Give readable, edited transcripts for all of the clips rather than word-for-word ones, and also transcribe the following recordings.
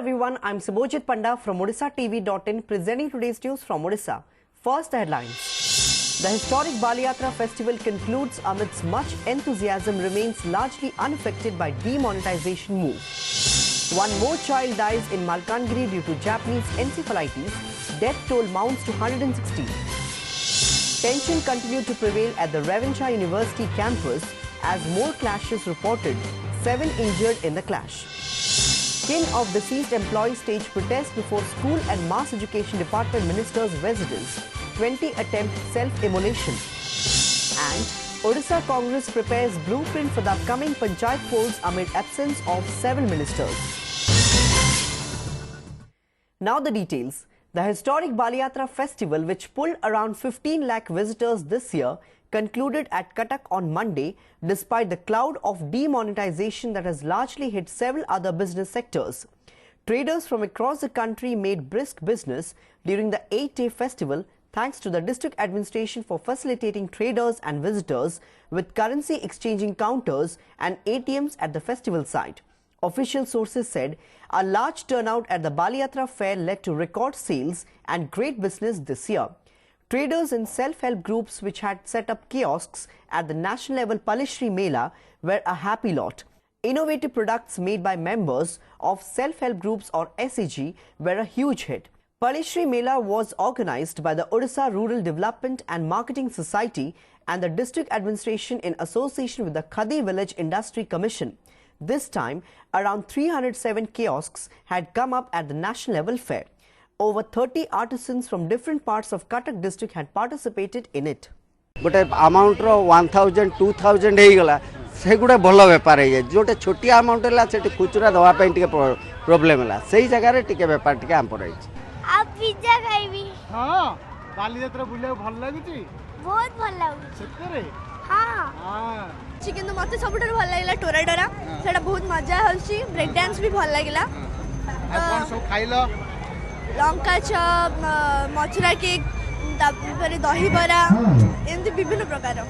everyone, I'm Subhojit Panda from Odishatv.in presenting today's news from Odisha. First, the headlines. The historic Baliyatra festival concludes amidst much enthusiasm remains largely unaffected by demonetization move. One more child dies in Malkangiri due to Japanese encephalitis. Death toll mounts to 116. Tension continued to prevail at the Ravincha University campus as more clashes reported, 7 injured in the clash. Kin of deceased employees staged protest before School and Mass Education Department Minister's residence. 20 attempt self-immolation. And Odisha Congress prepares blueprint for the upcoming Panchayat polls amid absence of 7 ministers. Now the details. The historic Baliyatra festival, which pulled around 15 lakh visitors this year, concluded at Cuttack on Monday, despite the cloud of demonetization that has largely hit several other business sectors. Traders from across the country made brisk business during the 8-day festival, thanks to the district administration for facilitating traders and visitors with currency exchanging counters and ATMs at the festival site. Official sources said a large turnout at the Baliyatra fair led to record sales and great business this year. Traders and self-help groups which had set up kiosks at the national level Palishri Mela were a happy lot. Innovative products made by members of self-help groups or SAG were a huge hit. Palishri Mela was organized by the Odisha Rural Development and Marketing Society and the district administration in association with the Khadi Village Industry Commission. This time, around 307 kiosks had come up at the national level fair. Over 30 artisans from different parts of Cuttack district had participated in it. But amount of 1,000, 2,000 ହେଇଗଲା ସେଗୁଡା ଭଲ ବେପାର ହେଇଯାଏ ଯୋଟେ ଛୋଟିଆ amount ହେଲା ସେଠି ଖୁଚୁରା ଦବା ପାଇଁ ଟିକେ ପ୍ରୋବ୍ଲେମ ହେଲା ସେଇ ଜାଗାରେ ଟିକେ ବେପାର ଟିକେ ଆମପର ହେଇଛି आ पिज्जा खाइबी हां बालीयात्रा बुलिया भल लाଗୁଛି बहुत भल लाଗୁଛି सତରେ हां हां चिकन तो मते सबुठार भल लागिला टोरा डोरा सेटा बहुत मजा होछि ब्रेक डांस भी भल लागिला कोन सब खाइलो लंका चप मछरा केक तापर दही बरा एंति विभिन्न प्रकार.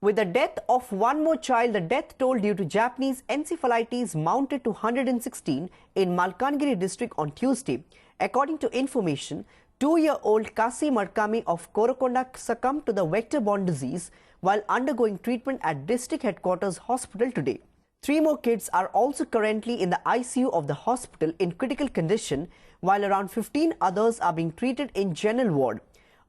With the death of one more child, the death toll due to Japanese encephalitis mounted to 116 in Malkangiri district on Tuesday. According to information, 2-year-old Kasi Markami of Korokonda succumbed to the vector-borne disease while undergoing treatment at district headquarters hospital today. 3 more kids are also currently in the ICU of the hospital in critical condition, while around 15 others are being treated in general ward.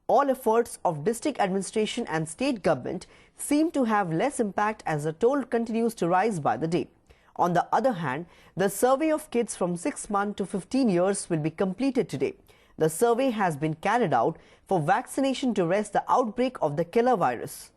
All efforts of district administration and state government seem to have less impact as the toll continues to rise by the day. On the other hand, the survey of kids from 6 months to 15 years will be completed today. The survey has been carried out for vaccination to arrest the outbreak of the killer virus.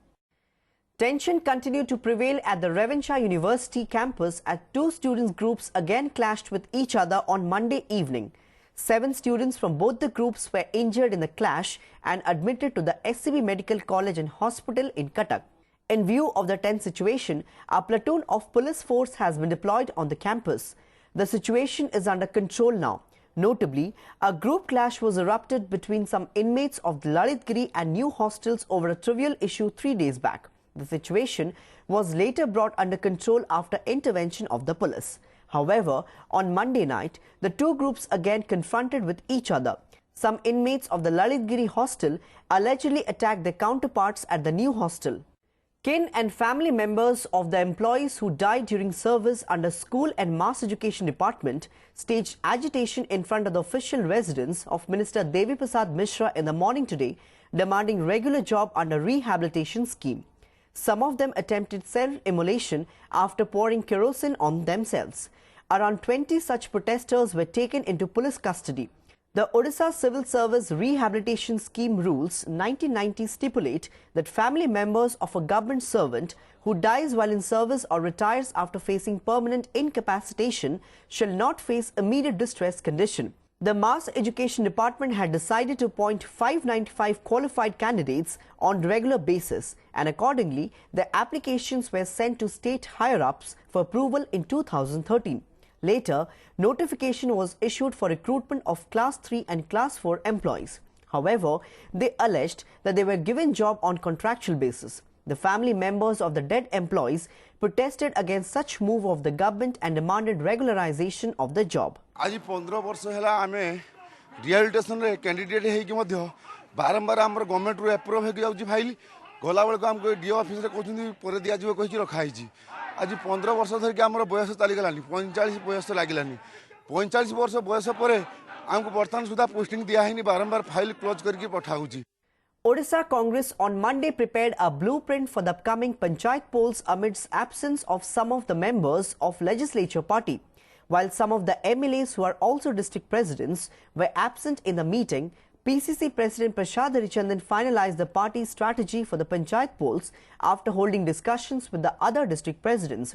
Tension continued to prevail at the Ravincha University campus as 2 students groups again clashed with each other on Monday evening. 7 students from both the groups were injured in the clash and admitted to the SCB Medical College and Hospital in Cuttack. In view of the tense situation, a platoon of police force has been deployed on the campus. The situation is under control now. Notably, a group clash was erupted between some inmates of the Lalitgiri and new hostels over a trivial issue 3 days back. The situation was later brought under control after intervention of the police. However, on Monday night, the 2 groups again confronted with each other. Some inmates of the Lalitgiri hostel allegedly attacked their counterparts at the new hostel. Kin and family members of the employees who died during service under School and Mass Education Department staged agitation in front of the official residence of Minister Devi Prasad Mishra in the morning today, demanding regular job under rehabilitation scheme. Some of them attempted self-immolation after pouring kerosene on themselves. Around 20 such protesters were taken into police custody. The Odisha Civil Service Rehabilitation Scheme rules 1990 stipulate that family members of a government servant who dies while in service or retires after facing permanent incapacitation shall not face immediate distress condition. The Mass Education Department had decided to appoint 595 qualified candidates on regular basis, and accordingly, their applications were sent to state higher-ups for approval in 2013. Later, notification was issued for recruitment of Class 3 and Class 4 employees. However, they alleged that they were given job on contractual basis. The family members of the dead employees protested against such move of the government and demanded regularization of the job. आज 15 वर्ष है आम रिहबिलिटेशन candidate हो बारंबार आम government रू एप्रुव हो file गला बेलू आमको डीओ ऑफिस कहते दि जाव कही रखाई आज 15 वर्ष धरिक आम बयस चलीगलानी 45 बयस लगे 45 वर्ष बयस पर आमको बर्तमान सुधा पोस्टिंग दिखाई बारंबार फाइल क्लोज करके पठाऊँ. Odisha Congress on Monday prepared a blueprint for the upcoming Panchayat polls amidst absence of some of the members of legislature party. While some of the MLAs who are also district presidents were absent in the meeting, PCC President Prashad Harichandan finalized the party's strategy for the Panchayat polls after holding discussions with the other district presidents.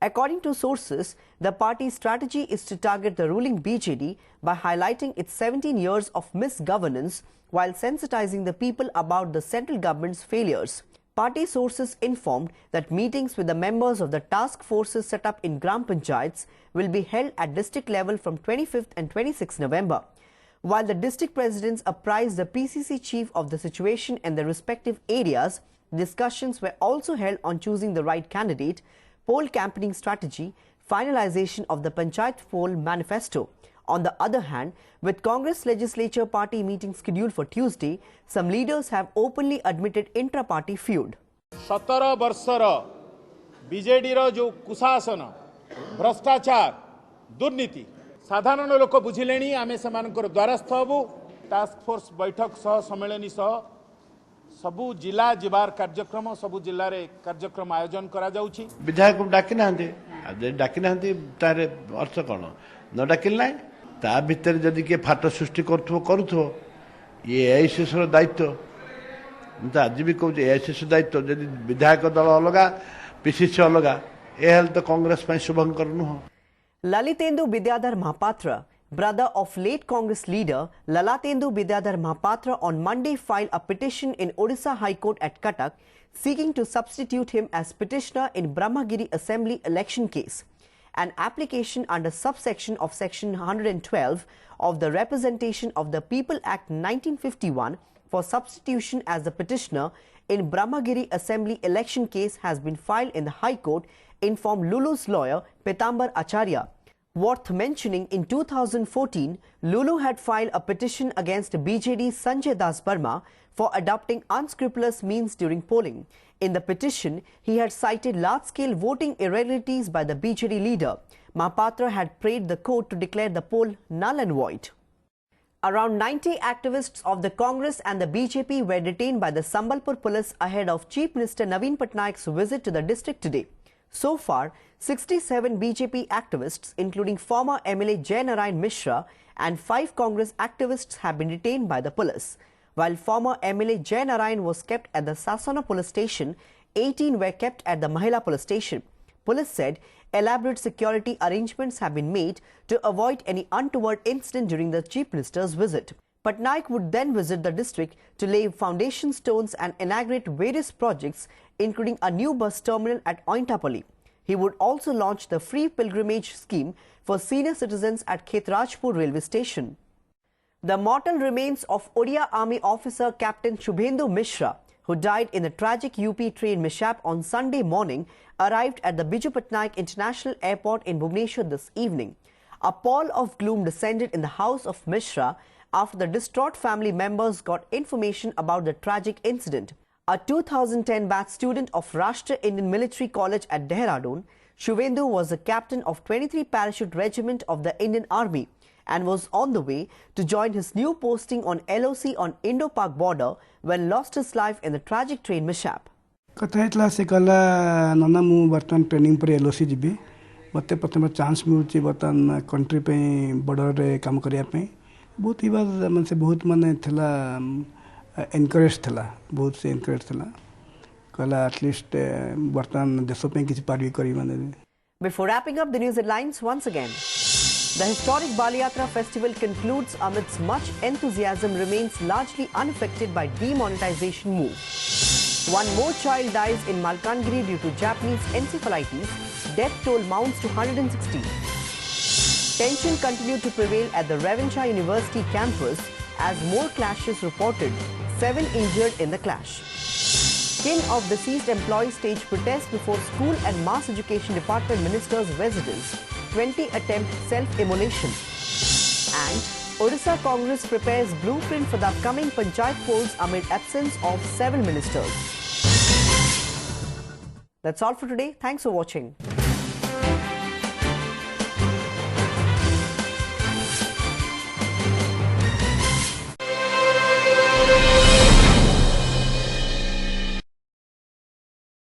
According to sources, the party's strategy is to target the ruling BJD by highlighting its 17 years of misgovernance while sensitizing the people about the central government's failures. Party sources informed that meetings with the members of the task forces set up in Gram Panchayats will be held at district level from 25th and 26th November. While the district presidents apprised the PCC chief of the situation in their respective areas, discussions were also held on choosing the right candidate, poll campaigning strategy, finalization of the Panchayat poll manifesto. On the other hand, with Congress legislature party meeting scheduled for Tuesday, some leaders have openly admitted intra-party feud. 17 वर्षर BJD रो जो कुशासन भ्रष्टाचार दुर्नीति साधारण लोक बुझिले आम से द्वारस्थ हबू task force बैठक सह सम्मेलनी सह सबू जिला जीवार कार्यक्रम सबू जिले में कार्यक्रम आयोजन करा जाउछि. विधायक डाकी ना डाकी ना तार अर्थ कौन न डाकिल ना ता भितर जदि किए फाट सृष्टि करुथो ये एआईसीसी दायित्व तो आज भी कहूँ एआईसीसी दायित्व जदि विधायक दल अलग पीसीसी अलग ये तो कांग्रेस शुभंकर नुह. Lalatendu Vidyadhar Mahapatra, brother of late Congress leader Lalatendu Vidyadhar Mahapatra, on Monday filed a petition in Odisha High Court at Cuttack seeking to substitute him as petitioner in Brahmagiri Assembly election case. An application under subsection of Section 112 of the Representation of the People Act 1951 for substitution as the petitioner in Brahmagiri Assembly election case has been filed in the High Court, informed Lulu's lawyer Pitambar Acharya. Worth mentioning, in 2014, Lulu had filed a petition against BJD's Sanjay Das Burma for adopting unscrupulous means during polling. In the petition, he had cited large-scale voting irregularities by the BJD leader. Mahapatra had prayed the court to declare the poll null and void. Around 90 activists of the Congress and the BJP were detained by the Sambalpur police ahead of Chief Minister Naveen Patnaik's visit to the district today. So far, 67 BJP activists, including former MLA Jay Narayan Mishra and 5 Congress activists, have been detained by the police. While former MLA Jay Narayan was kept at the Sasana police station, 18 were kept at the Mahila police station. Police said elaborate security arrangements have been made to avoid any untoward incident during the Chief Minister's visit. Patnaik would then visit the district to lay foundation stones and inaugurate various projects, including a new bus terminal at Ointapalli. He would also launch the free pilgrimage scheme for senior citizens at Khetrajpur railway station. The mortal remains of Odia Army officer Captain Shubhendu Mishra, who died in a tragic UP train mishap on Sunday morning, arrived at the Biju Patnaik International Airport in Bhubaneswar this evening. A pall of gloom descended in the house of Mishra after the distraught family members got information about the tragic incident. A 2010 batch student of Rashtra Indian Military College at Dehradun, Shubhendu was the captain of 23 Parachute Regiment of the Indian Army and was on the way to join his new posting on LOC on Indo-Pak border when lost his life in the tragic train mishap. कथा है से कहला नना मु बर्तमान training पर LOC जीवी मत प्रथम चांस मिलूँ बर्तमान कंट्री पे बॉर्डर रे काम करने बहुत ही बार मन से बहुत माने थला एनकरेज थला बहुत से एनकरेज थला कहला एटलीस्ट बर्तमान देश पे किसी पार्टी करी माने. Before wrapping up the news headlines once again, the historic Baliyatra festival concludes amidst much enthusiasm remains largely unaffected by demonetization move. One more child dies in Malkangiri due to Japanese encephalitis. Death toll mounts to 116. Tension continued to prevail at the Revancha University campus as more clashes reported, 7 injured in the clash. Kin of deceased employees stage protest before School and Mass Education Department Minister's residence. 20 attempt self-immolation. And Odisha Congress prepares blueprint for the upcoming Panchayat polls amid absence of several ministers. That's all for today. Thanks for watching.